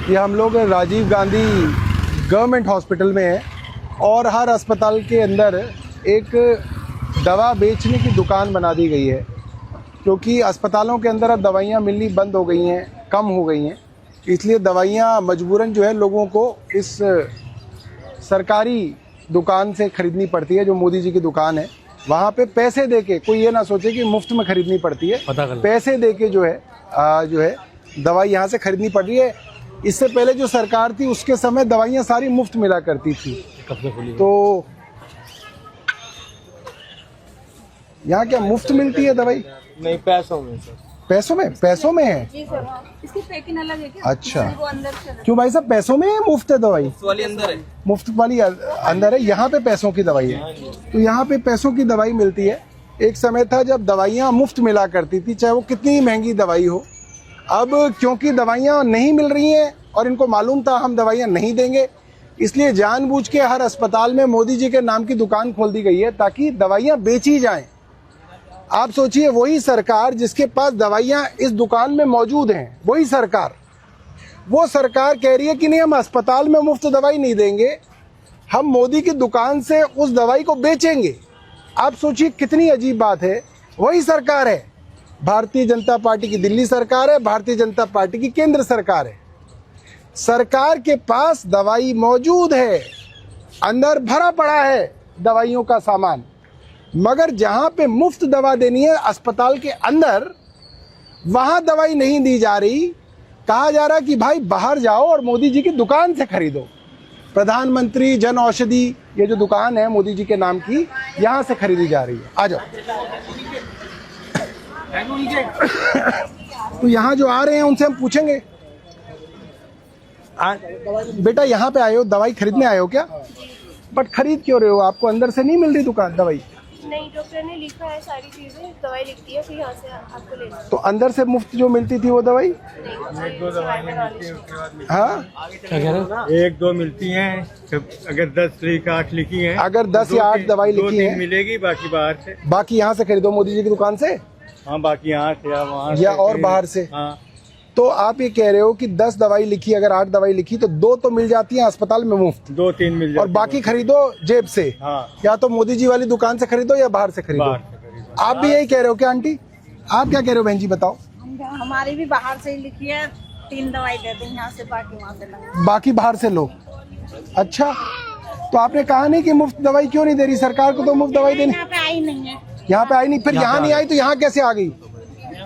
कि हम लोग राजीव गांधी गवर्नमेंट हॉस्पिटल में हैं और हर अस्पताल के अंदर एक दवा बेचने की दुकान बना दी गई है, क्योंकि अस्पतालों के अंदर अब दवाइयाँ मिलनी बंद हो गई हैं, कम हो गई हैं। इसलिए दवाइयाँ मजबूरन जो है लोगों को इस सरकारी दुकान से ख़रीदनी पड़ती है, जो मोदी जी की दुकान है। वहाँ पे पैसे देके, कोई ये ना सोचे कि मुफ्त में ख़रीदनी पड़ती है, पैसे देके जो है दवाई यहाँ से ख़रीदनी पड़ रही है। इससे पहले जो सरकार थी उसके समय दवाइयाँ सारी मुफ्त मिला करती थी। तो यहाँ क्या मुफ्त मिलती है दवाई? नहीं, पैसों में सर। पैसों में है जी सर, इसकी पैकिंग अलग है क्या? अच्छा, वो अंदर से क्यों भाई साहब पैसों में है मुफ्त है दवाई? मुफ्त वाली अंदर है। मुफ्त वाली अंदर है, यहाँ पे पैसों की दवाई है। तो यहाँ पे पैसों की दवाई मिलती है। एक समय था जब दवाइयाँ मुफ्त मिला करती थी, चाहे वो कितनी महंगी दवाई हो। अब क्योंकि दवाइयाँ नहीं मिल रही हैं और इनको मालूम था हम दवाइयाँ नहीं देंगे, इसलिए जानबूझ के हर अस्पताल में मोदी जी के नाम की दुकान खोल दी गई है ताकि दवाइयाँ बेची जाएं। आप सोचिए, वही सरकार जिसके पास दवाइयाँ इस दुकान में मौजूद हैं, वही सरकार, वो सरकार कह रही है कि नहीं हम अस्पताल में मुफ्त दवाई नहीं देंगे, हम मोदी की दुकान से उस दवाई को बेचेंगे। आप सोचिए कितनी अजीब बात है। वही सरकार है, भारतीय जनता पार्टी की दिल्ली सरकार है, भारतीय जनता पार्टी की केंद्र सरकार है। सरकार के पास दवाई मौजूद है, अंदर भरा पड़ा है दवाइयों का सामान, मगर जहां पे मुफ्त दवा देनी है अस्पताल के अंदर, वहां दवाई नहीं दी जा रही। कहा जा रहा कि भाई बाहर जाओ और मोदी जी की दुकान से खरीदो। प्रधानमंत्री जन औषधि, ये जो दुकान है मोदी जी के नाम की, यहां से खरीदी जा रही है। आ जाओ। तो यहाँ जो आ रहे हैं उनसे हम पूछेंगे, बेटा यहाँ पे आए हो, दवाई खरीदने आए हो क्या? बट खरीद क्यों रहे हो? आपको अंदर से नहीं मिल रही दुकान दवाई? नहीं, डॉक्टर ने लिखा है सारी चीजें, दवाई लिखती है, फिर यहाँ से आपको लेना है। तो अंदर से मुफ्त जो मिलती थी वो दवाई? हाँ, क्या कह रहे हो? 1-2 मिलती हैं, अगर 10 लिखी 8 लिखी हैं, अगर 10 या 8 दवाई लिखी है मिलेगी, बाकी बाहर से। बाकी यहाँ से खरीदो मोदी जी की दुकान से? हाँ, बाकी यहाँ से या वहाँ या से और बाहर से? हाँ। तो आप ये कह रहे हो कि 10 दवाई लिखी, अगर 8 दवाई लिखी तो 2 तो मिल जाती है अस्पताल में मुफ्त, 2-3 मिल जाती और बाकी खरीदो जेब से। हाँ। या तो मोदी जी वाली दुकान से खरीदो या बाहर से खरीदो। आप भी यही कह रहे हो क्या आंटी? आप क्या कह रहे हो बहन जी, बताओ? हमारी भी बाहर से ही लिखी है, 3 दवाई दे दें यहाँ से, बाकी वहाँ से लो। बाकी बाहर से लो। अच्छा, तो आपने कहा नहीं कि मुफ्त दवाई क्यों नहीं दे रही सरकार को? तो मुफ्त दवाई देनी यहाँ पे आई नहीं है। यहाँ पे आई नहीं, फिर यहाँ नहीं आई तो यहाँ कैसे आ गई?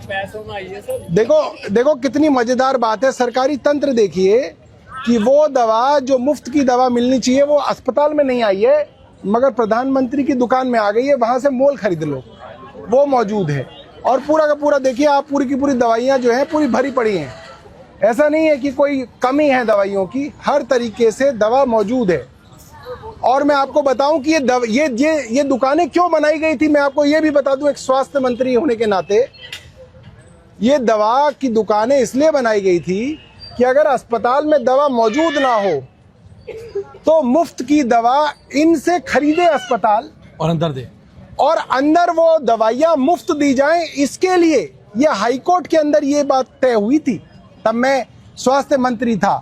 पैसों में आई है सर। देखो कितनी मजेदार बात है। सरकारी तंत्र देखिए कि वो दवा जो मुफ्त की दवा मिलनी चाहिए वो अस्पताल में नहीं आई है, मगर प्रधानमंत्री की दुकान में आ गई है, वहां से मोल खरीद लो, वो मौजूद है। और पूरा का पूरा देखिए आप, पूरी की पूरी दवाइयाँ जो हैं पूरी भरी पड़ी हैं। ऐसा नहीं है कि कोई कमी है दवाइयों की, हर तरीके से दवा मौजूद है। और मैं आपको बताऊं कि ये दुकानें क्यों बनाई गई थी, मैं आपको ये भी बता दूं एक स्वास्थ्य मंत्री होने के नाते। ये दवा की दुकानें इसलिए बनाई गई थी कि अगर अस्पताल में दवा मौजूद ना हो तो मुफ्त की दवा इनसे खरीदे अस्पताल, और अंदर दे, और अंदर वो दवाइयां मुफ्त दी जाएं। इसके लिए ये हाईकोर्ट के अंदर ये बात तय हुई थी, तब मैं स्वास्थ्य मंत्री था,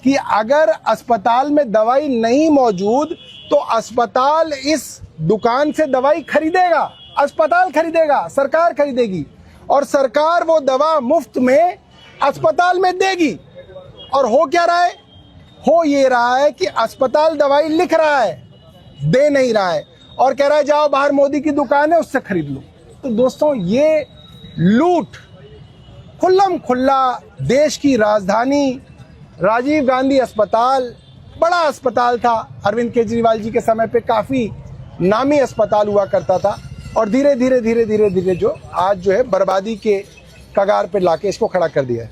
कि अगर अस्पताल में दवाई नहीं मौजूद तो अस्पताल इस दुकान से दवाई खरीदेगा, अस्पताल खरीदेगा, सरकार खरीदेगी, और सरकार वो दवा मुफ्त में अस्पताल में देगी। और हो क्या रहा है? हो ये रहा है कि अस्पताल दवाई लिख रहा है, दे नहीं रहा है, और कह रहा है जाओ बाहर मोदी की दुकान है उससे खरीद लो। तो दोस्तों, ये लूट खुल्लम खुल्ला देश की राजधानी राजीव गांधी अस्पताल, बड़ा अस्पताल था, अरविंद केजरीवाल जी के समय पे काफी नामी अस्पताल हुआ करता था, और धीरे धीरे जो आज जो है बर्बादी के कगार पे लाके इसको खड़ा कर दिया है।